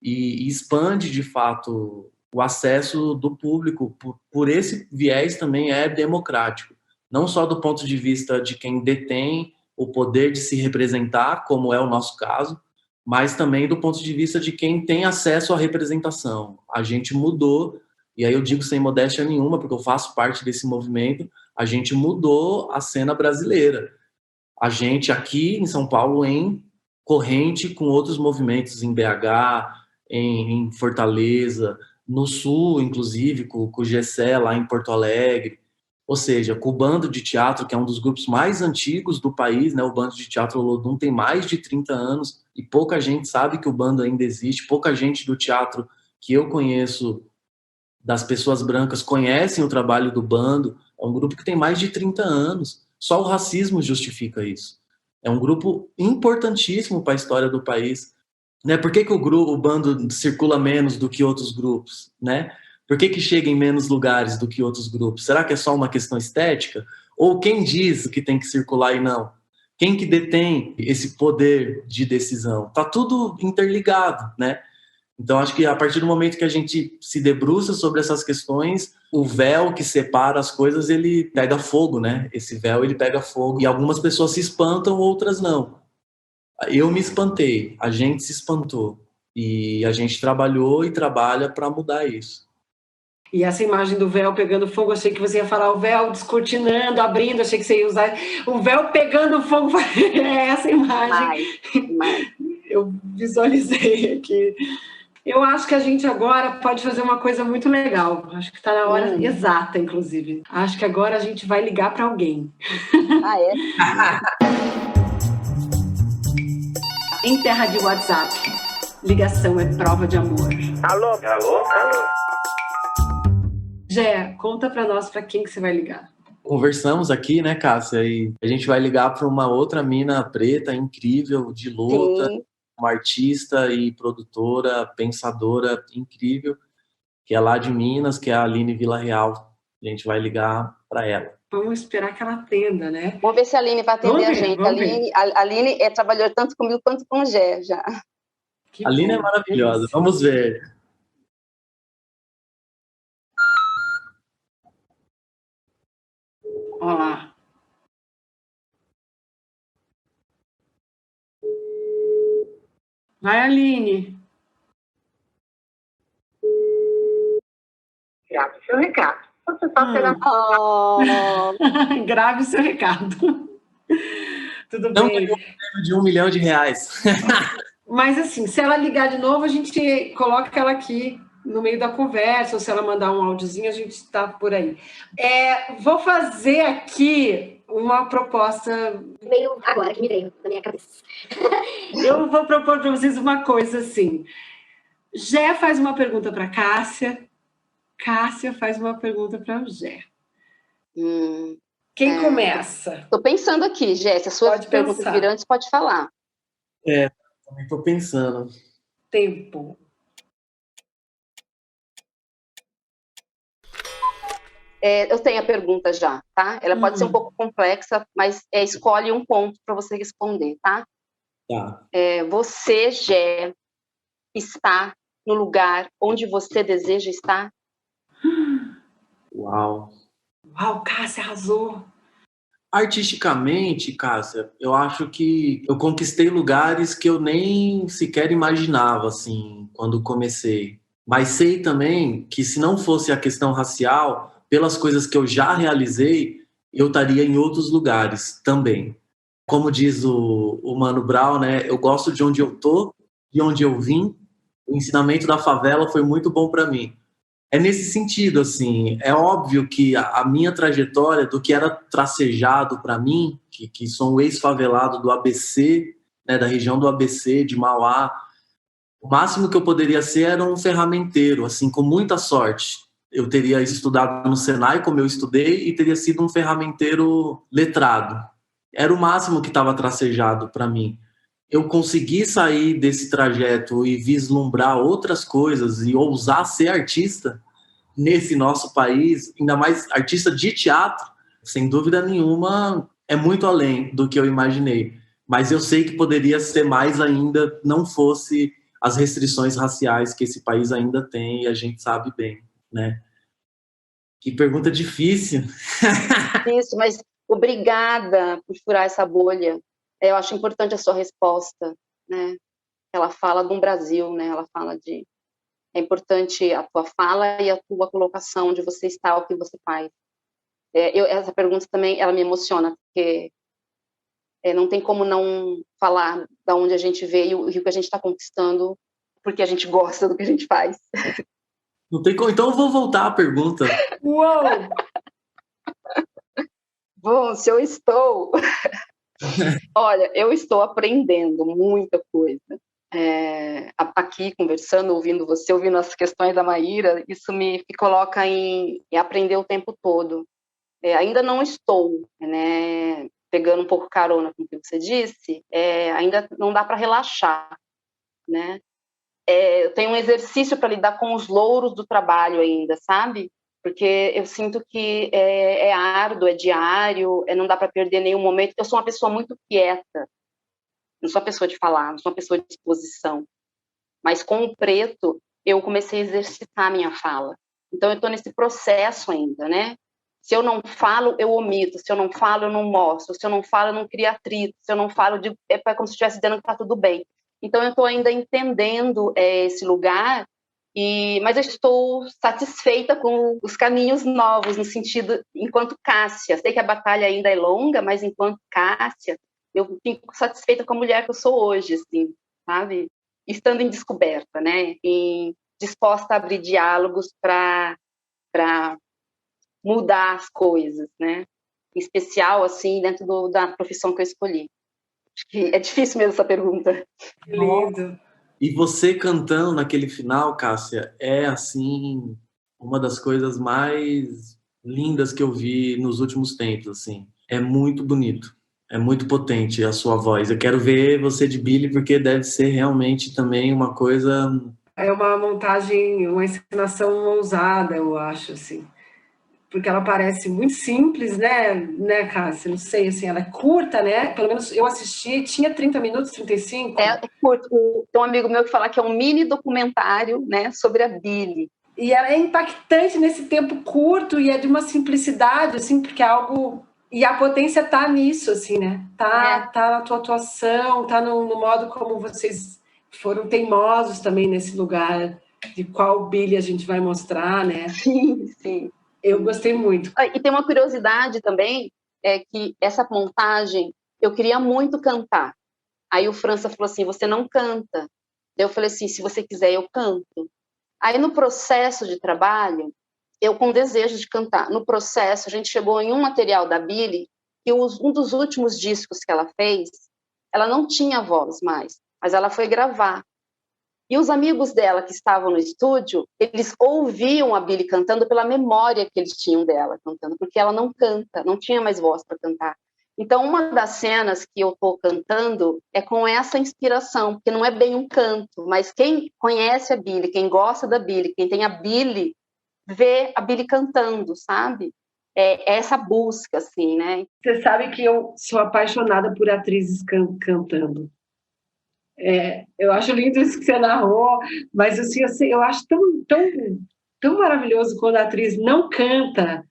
e expande, de fato, o acesso do público. Por esse viés também é democrático. Não só do ponto de vista de quem detém o poder de se representar, como é o nosso caso, mas também do ponto de vista de quem tem acesso à representação. A gente mudou, e aí eu digo sem modéstia nenhuma, porque eu faço parte desse movimento, a gente mudou a cena brasileira. A gente aqui em São Paulo, em corrente com outros movimentos, em BH, em Fortaleza, no Sul, inclusive, com o Gessé, lá em Porto Alegre, ou seja, com o Bando de Teatro, que é um dos grupos mais antigos do país, né? O Bando de Teatro Olodum tem mais de 30 anos e pouca gente sabe que o bando ainda existe, pouca gente do teatro que eu conheço, das pessoas brancas, conhecem o trabalho do bando. É um grupo que tem mais de 30 anos. Só o racismo justifica isso. É um grupo importantíssimo para a história do país. Né? Por que o bando circula menos do que outros grupos? Né? Por que chega em menos lugares do que outros grupos? Será que é só uma questão estética? Ou quem diz que tem que circular e não? Quem que detém esse poder de decisão? Está tudo interligado, né? Então, acho que a partir do momento que a gente se debruça sobre essas questões, o véu que separa as coisas, ele pega fogo, né? Esse véu, ele pega fogo. E algumas pessoas se espantam, outras não. Eu me espantei, a gente se espantou. E a gente trabalhou e trabalha para mudar isso. E essa imagem do véu pegando fogo, achei que você ia falar o véu descortinando, abrindo, achei que você ia usar o véu pegando fogo. É essa imagem. Eu visualizei aqui. Eu acho que a gente agora pode fazer uma coisa muito legal. Acho que está na hora exata, inclusive. Acho que agora a gente vai ligar para alguém. Ah, é? Em terra de WhatsApp, ligação é prova de amor. Alô? Alô? Alô? Gé, conta para nós para quem que você vai ligar. Conversamos aqui, né, Cássia? E a gente vai ligar para uma outra mina preta incrível, de luta. Sim. Uma artista e produtora, pensadora incrível, que é lá de Minas, que é a Aline Villarreal. A gente vai ligar para ela. Vamos esperar que ela atenda, né? Vamos ver se a Aline vai atender a gente. A Aline trabalhou tanto comigo quanto com o Gé já. A Aline é maravilhosa. Vamos ver. Olá. Vai, Aline. Grave seu recado. Você está esperando. Grave seu recado. Tudo não bem. Não ganhou de R$1 milhão. Mas assim, se ela ligar de novo, a gente coloca ela aqui no meio da conversa, ou se ela mandar um áudiozinho, a gente está por aí. Vou fazer aqui uma proposta... Veio agora, que me veio na minha cabeça. Eu vou propor para vocês uma coisa assim. Gé faz uma pergunta para Cássia, Cássia faz uma pergunta para o Gé. Quem começa? Estou pensando aqui, Gé, se as suas perguntas virantes, pode falar. Também estou pensando. Tempo. Eu tenho a pergunta já, tá? Ela pode ser um pouco complexa, mas escolhe um ponto para você responder, tá? Tá. Você, Gé, está no lugar onde você deseja estar? Uau. Uau, Cássia arrasou. Artisticamente, Cássia, eu acho que eu conquistei lugares que eu nem sequer imaginava, assim, quando comecei. Mas sei também que se não fosse a questão racial, pelas coisas que eu já realizei, eu estaria em outros lugares também. Como diz o Mano Brown, né? Eu gosto de onde eu tô, de onde eu vim. O ensinamento da favela foi muito bom para mim. É nesse sentido, assim, é óbvio que a minha trajetória do que era tracejado para mim, que sou um ex-favelado do ABC, né, da região do ABC, de Mauá, o máximo que eu poderia ser era um ferramenteiro, assim, com muita sorte. Eu teria estudado no Senai, como eu estudei, e teria sido um ferramenteiro letrado. Era o máximo que estava tracejado para mim. Eu consegui sair desse trajeto e vislumbrar outras coisas e ousar ser artista nesse nosso país, ainda mais artista de teatro, sem dúvida nenhuma, é muito além do que eu imaginei. Mas eu sei que poderia ser mais ainda, não fosse as restrições raciais que esse país ainda tem e a gente sabe bem, né? Que pergunta difícil. Isso, mas obrigada por furar essa bolha. Eu acho importante a sua resposta, né? Ela fala de um Brasil, né? Ela fala de... É importante a tua fala e a tua colocação, onde você está, o que você faz. Essa pergunta também, ela me emociona, porque não tem como não falar da onde a gente veio e o que a gente está conquistando, porque a gente gosta do que a gente faz. Não tem como, então eu vou voltar à pergunta. Uou! Bom, se eu estou... Olha, eu estou aprendendo muita coisa. Aqui, conversando, ouvindo você, ouvindo as questões da Maíra, isso me coloca em aprender o tempo todo. Ainda não estou, né, pegando um pouco carona com o que você disse, ainda não dá para relaxar, né? Eu tenho um exercício para lidar com os louros do trabalho ainda, sabe? Porque eu sinto que é árduo, é diário, não dá para perder nenhum momento. Eu sou uma pessoa muito quieta, não sou uma pessoa de falar, não sou uma pessoa de exposição. Mas com o preto, eu comecei a exercitar a minha fala. Então, eu estou nesse processo ainda, né? Se eu não falo, eu omito. Se eu não falo, eu não mostro. Se eu não falo, eu não crio atrito. Se eu não falo, é como se estivesse dizendo que está tudo bem. Então, eu estou ainda entendendo esse lugar, mas eu estou satisfeita com os caminhos novos, no sentido, enquanto Cássia. Sei que a batalha ainda é longa, mas enquanto Cássia, eu fico satisfeita com a mulher que eu sou hoje, assim, sabe? Estando em descoberta, né? Disposta a abrir diálogos para mudar as coisas, né? Em especial, assim, dentro da profissão que eu escolhi. Acho que é difícil mesmo essa pergunta. Que lindo. E você cantando naquele final, Cássia, é, assim, uma das coisas mais lindas que eu vi nos últimos tempos, assim. É muito bonito. É muito potente a sua voz. Eu quero ver você de Billy, porque deve ser realmente também uma coisa... É uma montagem, uma encenação ousada, eu acho, assim. Porque ela parece muito simples, né, Cássia? Não sei, assim, ela é curta, né? Pelo menos eu assisti, tinha 30 minutos, 35. É curto. Tem um amigo meu que fala que é um mini documentário, né, sobre a Billy. E ela é impactante nesse tempo curto e é de uma simplicidade, assim, porque é algo... E a potência tá nisso, assim, né? Tá na tua atuação, tá no modo como vocês foram teimosos também nesse lugar de qual Billy a gente vai mostrar, né? Sim, sim. Eu gostei muito. E tem uma curiosidade também, que essa montagem, eu queria muito cantar. Aí o França falou assim, você não canta. Eu falei assim, se você quiser, eu canto. Aí no processo de trabalho, eu com desejo de cantar. No processo, a gente chegou em um material da Billy, que um dos últimos discos que ela fez, ela não tinha voz mais, mas ela foi gravar. E os amigos dela que estavam no estúdio, eles ouviam a Billy cantando pela memória que eles tinham dela cantando, porque ela não canta, não tinha mais voz para cantar. Então, uma das cenas que eu estou cantando é com essa inspiração, porque não é bem um canto, mas quem conhece a Billy, quem gosta da Billy, quem tem a Billy, vê a Billy cantando, sabe? É essa busca, assim, né? Você sabe que eu sou apaixonada por atrizes cantando. Eu acho lindo isso que você narrou, mas assim, eu acho tão maravilhoso quando a atriz não canta,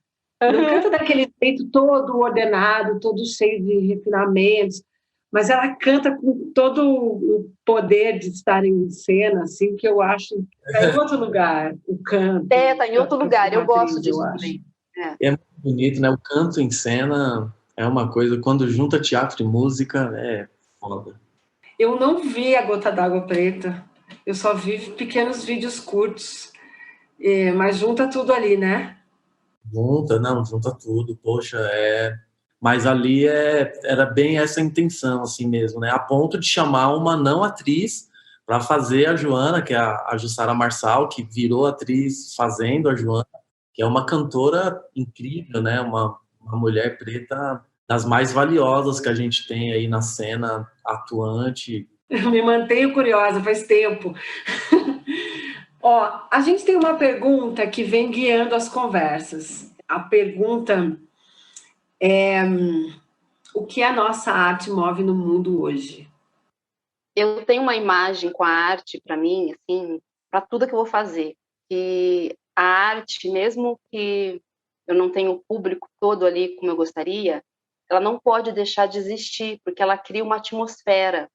Não canta daquele jeito todo ordenado, todo cheio de refinamentos, mas ela canta com todo o poder de estar em cena, assim, que eu acho que é em outro lugar, o canto. Tá em outro lugar, eu gosto disso eu também. É muito bonito, né? O canto em cena é uma coisa, quando junta teatro e música, é foda. Eu não vi a Gota d'Água Preta, eu só vi pequenos vídeos curtos, mas junta tudo ali, né? Junta tudo, poxa, mas ali era bem essa intenção, assim mesmo, né? A ponto de chamar uma não atriz para fazer a Joana, que é a Jussara Marçal, que virou atriz fazendo a Joana, que é uma cantora incrível, né? Uma mulher preta das mais valiosas que a gente tem aí na cena atuante. Eu me mantenho curiosa, faz tempo. Ó, a gente tem uma pergunta que vem guiando as conversas. A pergunta é: o que a nossa arte move no mundo hoje? Eu tenho uma imagem com a arte para mim, assim, para tudo que eu vou fazer. Que a arte, mesmo que eu não tenha o público todo ali como eu gostaria, ela não pode deixar de existir, porque ela cria uma atmosfera.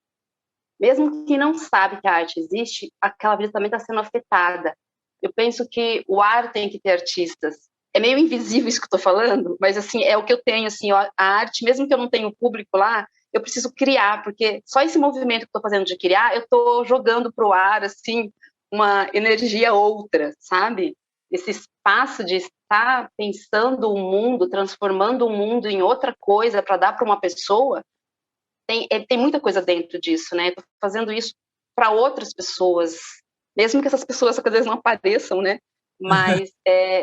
Mesmo quem não sabe que a arte existe, aquela vida também está sendo afetada. Eu penso que o ar tem que ter artistas. É meio invisível isso que eu estou falando, mas assim é o que eu tenho. Assim, ó, a arte, mesmo que eu não tenha o público lá, eu preciso criar, porque só esse movimento que estou fazendo de criar, eu estou jogando para o ar assim uma energia outra, sabe? Esse espaço de estar pensando o mundo, transformando o mundo em outra coisa para dar para uma pessoa. Tem muita coisa dentro disso, né? Estou fazendo isso para outras pessoas, mesmo que essas pessoas às vezes não apareçam, né? Mas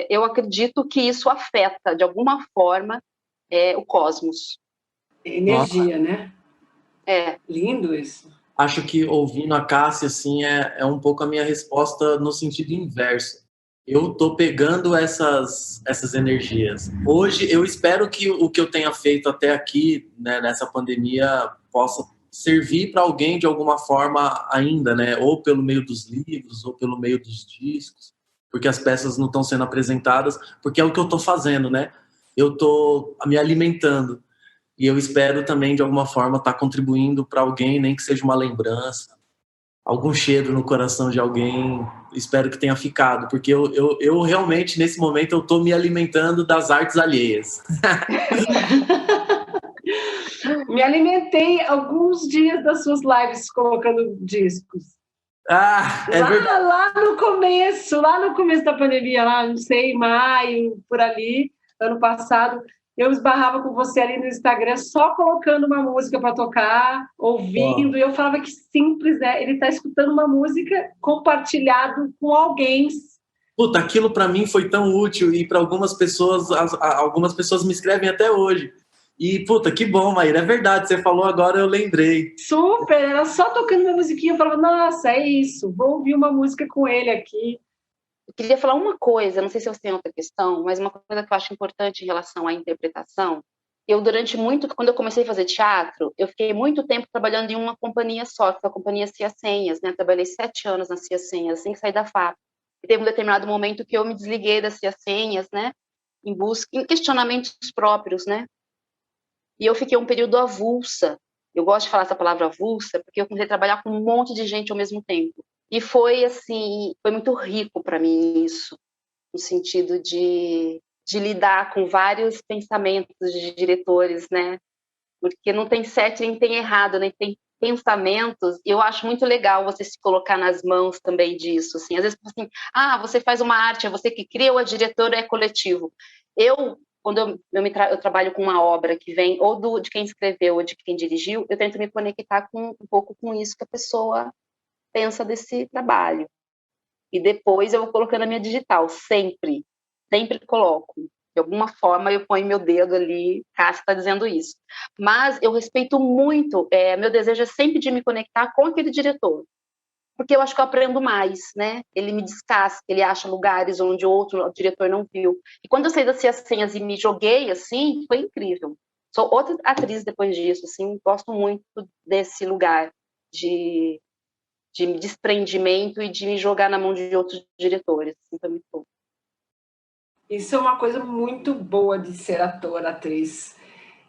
eu acredito que isso afeta, de alguma forma, o cosmos. Energia, né? É. Lindo isso. Acho que ouvindo a Cássia, assim, é um pouco a minha resposta no sentido inverso. Eu tô pegando essas energias. Hoje, eu espero que o que eu tenha feito até aqui, né, nessa pandemia, possa servir para alguém de alguma forma ainda, né? Ou pelo meio dos livros, ou pelo meio dos discos, porque as peças não estão sendo apresentadas, porque é o que eu estou fazendo, né? Eu estou me alimentando. E eu espero também, de alguma forma, estar contribuindo para alguém, nem que seja uma lembrança, algum cheiro no coração de alguém. Espero que tenha ficado, porque eu realmente, nesse momento, eu estou me alimentando das artes alheias. Me alimentei alguns dias das suas lives colocando discos. Ah, é verdade. Lá no começo da pandemia, lá, não sei, maio, por ali, ano passado, eu esbarrava com você ali no Instagram só colocando uma música para tocar, ouvindo, e eu falava que simples, né? Ele está escutando uma música compartilhado com alguém. Puta, aquilo para mim foi tão útil e para algumas pessoas me escrevem até hoje. E, puta, que bom, Maíra, é verdade, você falou agora, eu lembrei. Super, era só tocando minha musiquinha, eu falava, nossa, é isso, vou ouvir uma música com ele aqui. Eu queria falar uma coisa, não sei se você tem outra questão, mas uma coisa que eu acho importante em relação à interpretação. Quando eu comecei a fazer teatro, eu fiquei muito tempo trabalhando em uma companhia só, que foi a companhia Cia Senhas, né? Trabalhei 7 anos na Cia Senhas, assim que saí da FAP. E teve um determinado momento que eu me desliguei das Cia Senhas, né? Em questionamentos próprios, né? E eu fiquei um período avulsa. Eu gosto de falar essa palavra avulsa, porque eu comecei a trabalhar com um monte de gente ao mesmo tempo. E foi assim, foi muito rico para mim isso, no sentido de lidar com vários pensamentos de diretores, né? Porque não tem certo nem tem errado, nem tem pensamentos. E eu acho muito legal você se colocar nas mãos também disso. Assim, às vezes assim, você faz uma arte, é você que cria ou a diretora é coletivo. Quando eu trabalho com uma obra que vem ou de quem escreveu ou de quem dirigiu, eu tento me conectar um pouco com isso que a pessoa pensa desse trabalho. E depois eu vou colocando a minha digital, sempre coloco. De alguma forma eu ponho meu dedo ali, Cássia está dizendo isso. Mas eu respeito muito, meu desejo é sempre de me conectar com aquele diretor. Porque eu acho que eu aprendo mais, né? Ele me descasca, ele acha lugares onde outro diretor não viu. E quando eu saí das Senhas e me joguei, assim, foi incrível. Sou outra atriz depois disso, assim, gosto muito desse lugar de desprendimento e de me jogar na mão de outros diretores. Assim, foi muito bom. Isso é uma coisa muito boa de ser ator, atriz.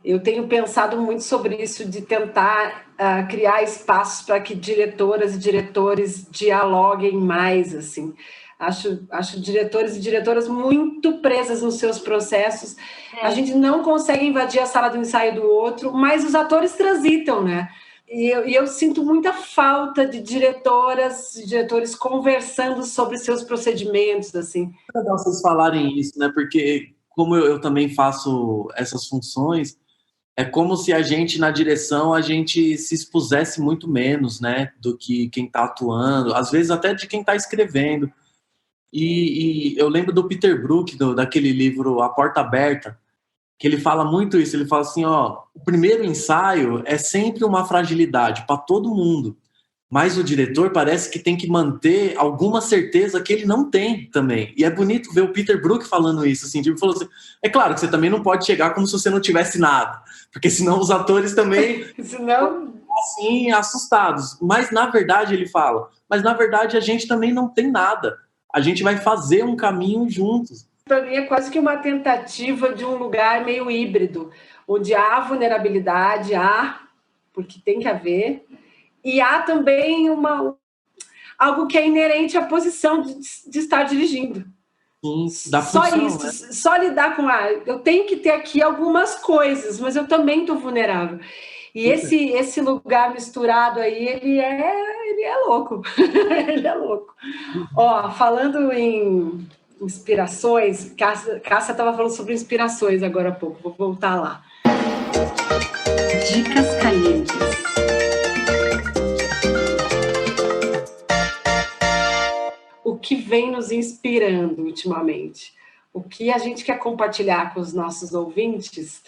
Eu tenho pensado muito sobre isso, de tentar criar espaços para que diretoras e diretores dialoguem mais, assim. Acho diretores e diretoras muito presas nos seus processos. A gente não consegue invadir a sala do ensaio do outro, mas os atores transitam, né? E eu sinto muita falta de diretoras e diretores conversando sobre seus procedimentos, assim. É legal vocês falarem isso, né? Porque como eu também faço essas funções, é como se a gente, na direção, a gente se expusesse muito menos, né? Do que quem está atuando, às vezes até de quem está escrevendo. E eu lembro do Peter Brook, daquele livro A Porta Aberta, que ele fala muito isso. Ele fala assim, ó, o primeiro ensaio é sempre uma fragilidade para todo mundo, mas o diretor parece que tem que manter alguma certeza que ele não tem também. E é bonito ver o Peter Brook falando isso, assim, tipo, falou assim, é claro que você também não pode chegar como se você não tivesse nada, porque senão os atores também Senão... assim, assustados. Mas na verdade, ele fala, mas na verdade a gente também não tem nada. A gente vai fazer um caminho juntos. Para mim é quase que uma tentativa de um lugar meio híbrido, onde há vulnerabilidade, porque tem que haver, e há também algo que é inerente à posição de estar dirigindo. Sim, da só função, isso, né? só lidar com eu tenho que ter aqui algumas coisas, mas eu também estou vulnerável. E esse lugar misturado aí, ele é louco. Ele é louco. Ó, falando em inspirações, Cássia estava falando sobre inspirações agora há pouco, vou voltar lá. Dicas calientes. O que vem nos inspirando ultimamente? O que a gente quer compartilhar com os nossos ouvintes?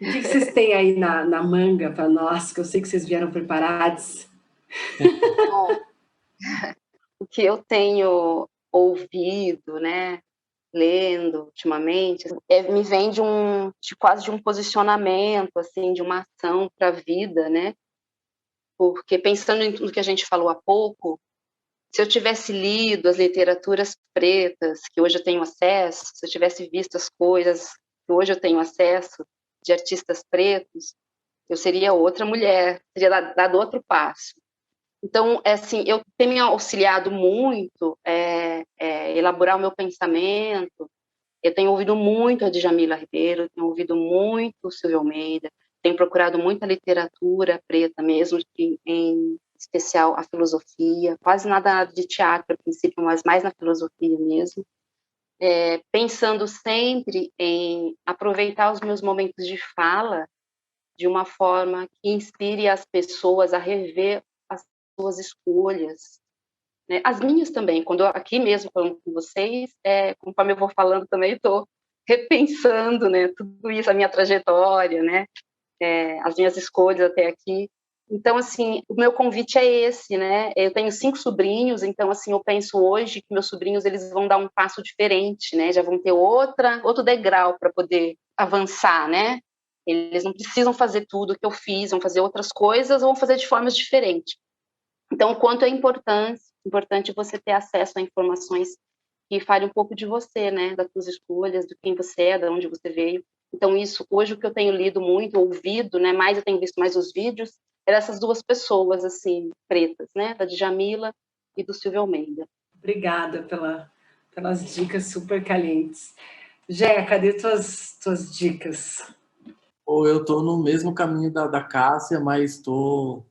O que vocês têm aí na manga para nós, que eu sei que vocês vieram preparados? Bom, o que eu tenho ouvido, né, lendo ultimamente, me vem quase de um posicionamento, assim, de uma ação para a vida, né? Porque pensando no que a gente falou há pouco, se eu tivesse lido as literaturas pretas, que hoje eu tenho acesso, se eu tivesse visto as coisas que hoje eu tenho acesso de artistas pretos, eu seria outra mulher, teria dado outro passo. Então, assim, eu tenho me auxiliado muito elaborar o meu pensamento. Eu tenho ouvido muito a Djamila Ribeiro, tenho ouvido muito o Silvio Almeida, tenho procurado muita literatura preta mesmo, em especial a filosofia, quase nada de teatro a princípio, mas mais na filosofia mesmo. Pensando sempre em aproveitar os meus momentos de fala de uma forma que inspire as pessoas a rever as suas escolhas, né? As minhas também, quando eu, aqui mesmo falando com vocês, conforme eu vou falando também, estou repensando, né, tudo isso, a minha trajetória, né, as minhas escolhas até aqui. Então, assim, o meu convite é esse, né? Eu tenho 5 sobrinhos, então, assim, eu penso hoje que meus sobrinhos, eles vão dar um passo diferente, né? Já vão ter outro degrau para poder avançar, né? Eles não precisam fazer tudo que eu fiz, vão fazer outras coisas, ou vão fazer de formas diferentes. Então, o quanto é importante você ter acesso a informações que falem um pouco de você, né? Das suas escolhas, de quem você é, de onde você veio. Então, isso, hoje, o que eu tenho lido muito, ouvido, né? Mais eu tenho visto mais os vídeos, eram essas duas pessoas, assim, pretas, né? Da Djamila e do Silvio Almeida. Obrigada pelas dicas super calientes. Jé, cadê tuas dicas? Eu tô no mesmo caminho da Cássia, mas tô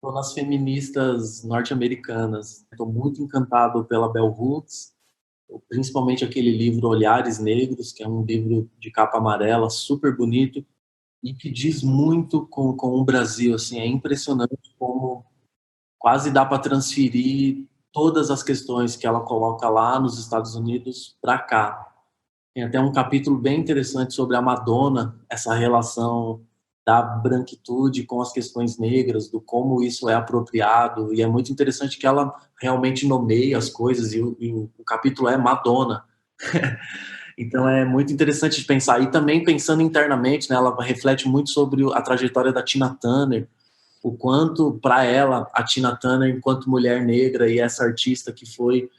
nas feministas norte-americanas. Estou muito encantado pela Bell Hooks, principalmente aquele livro Olhares Negros, que é um livro de capa amarela, super bonito, e que diz muito com o Brasil. Assim, é impressionante como quase dá para transferir todas as questões que ela coloca lá nos Estados Unidos para cá. Tem até um capítulo bem interessante sobre a Madonna, essa relação da branquitude com as questões negras, do como isso é apropriado, e é muito interessante que ela realmente nomeia as coisas, e o capítulo é Madonna. Então é muito interessante de pensar, e também pensando internamente, né, ela reflete muito sobre a trajetória da Tina Turner, o quanto para ela a Tina Turner, enquanto mulher negra e essa artista que foi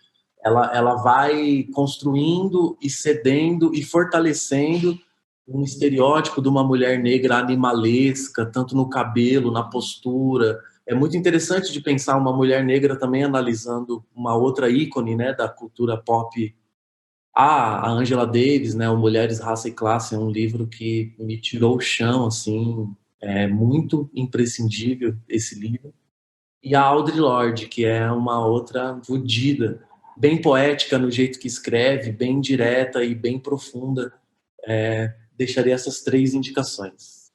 ela vai construindo e cedendo e fortalecendo um estereótipo de uma mulher negra animalesca, tanto no cabelo, na postura. É muito interessante de pensar uma mulher negra também analisando uma outra ícone, né, da cultura pop, a Angela Davis, né, o Mulheres, Raça e Classe, é um livro que me tirou o chão, assim, é muito imprescindível esse livro. E a Audre Lorde, que é uma outra fodida, bem poética no jeito que escreve, bem direta e bem profunda. Deixaria essas 3 indicações.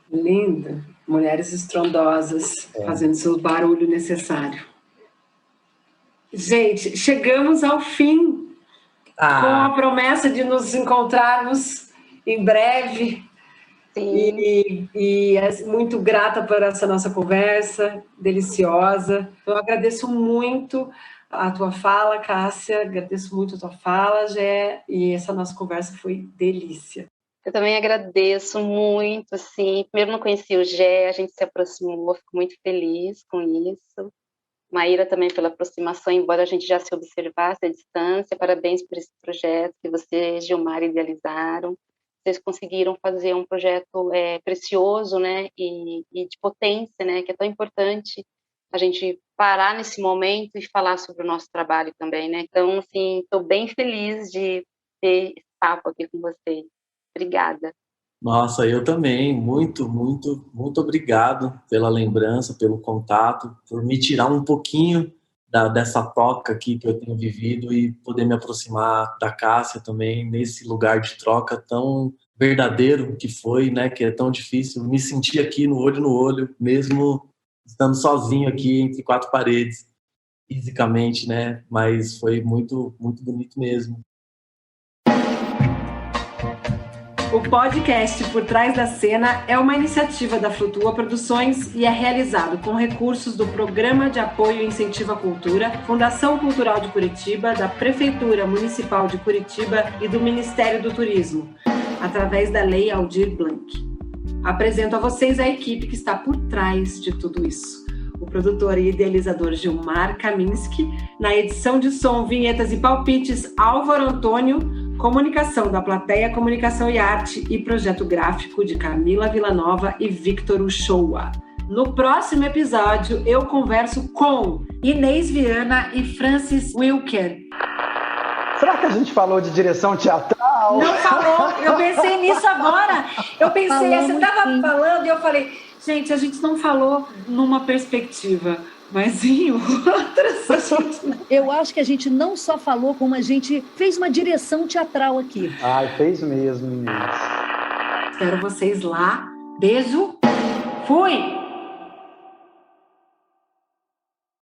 Linda. Mulheres estrondosas, fazendo seu barulho necessário. Gente, chegamos ao fim, com a promessa de nos encontrarmos em breve. E muito grata por essa nossa conversa deliciosa. Eu agradeço muito a tua fala, Cássia, agradeço muito a tua fala, Gé, e essa nossa conversa foi delícia. Eu também agradeço muito, assim, primeiro não conhecia o Gé, a gente se aproximou, fico muito feliz com isso. Maíra também pela aproximação, embora a gente já se observasse à distância, parabéns por esse projeto que você e Gilmar idealizaram. Vocês conseguiram fazer um projeto precioso, né, e de potência, né, que é tão importante a gente parar nesse momento e falar sobre o nosso trabalho também, né. Então, assim, estou bem feliz de ter esse papo aqui com vocês. Obrigada. Nossa, eu também. Muito, muito, muito obrigado pela lembrança, pelo contato, por me tirar um pouquinho dessa toca aqui que eu tenho vivido e poder me aproximar da Cássia também nesse lugar de troca tão verdadeiro que foi, né? Que é tão difícil me sentir aqui no olho, mesmo estando sozinho aqui entre 4 paredes, fisicamente, né? Mas foi muito, muito bonito mesmo. O podcast Por Trás da Cena é uma iniciativa da Flutua Produções e é realizado com recursos do Programa de Apoio e Incentivo à Cultura, Fundação Cultural de Curitiba, da Prefeitura Municipal de Curitiba e do Ministério do Turismo, através da Lei Aldir Blanc. Apresento a vocês a equipe que está por trás de tudo isso. O produtor e idealizador Gilmar Kaminski, na edição de som, vinhetas e palpites, Álvaro Antônio, comunicação da Plateia, Comunicação e Arte e projeto gráfico de Camila Villanova e Victor Uchoa. No próximo episódio, eu converso com Inês Viana e Francis Wilker. Será que a gente falou de direção teatral? Não falou, eu pensei nisso agora. Eu pensei, você estava falando e eu falei, gente, a gente não falou numa perspectiva, mas em outras a gente... Eu acho que a gente não só falou, como a gente fez uma direção teatral aqui. Ai, fez mesmo, meninas. Espero vocês lá. Beijo. Fui!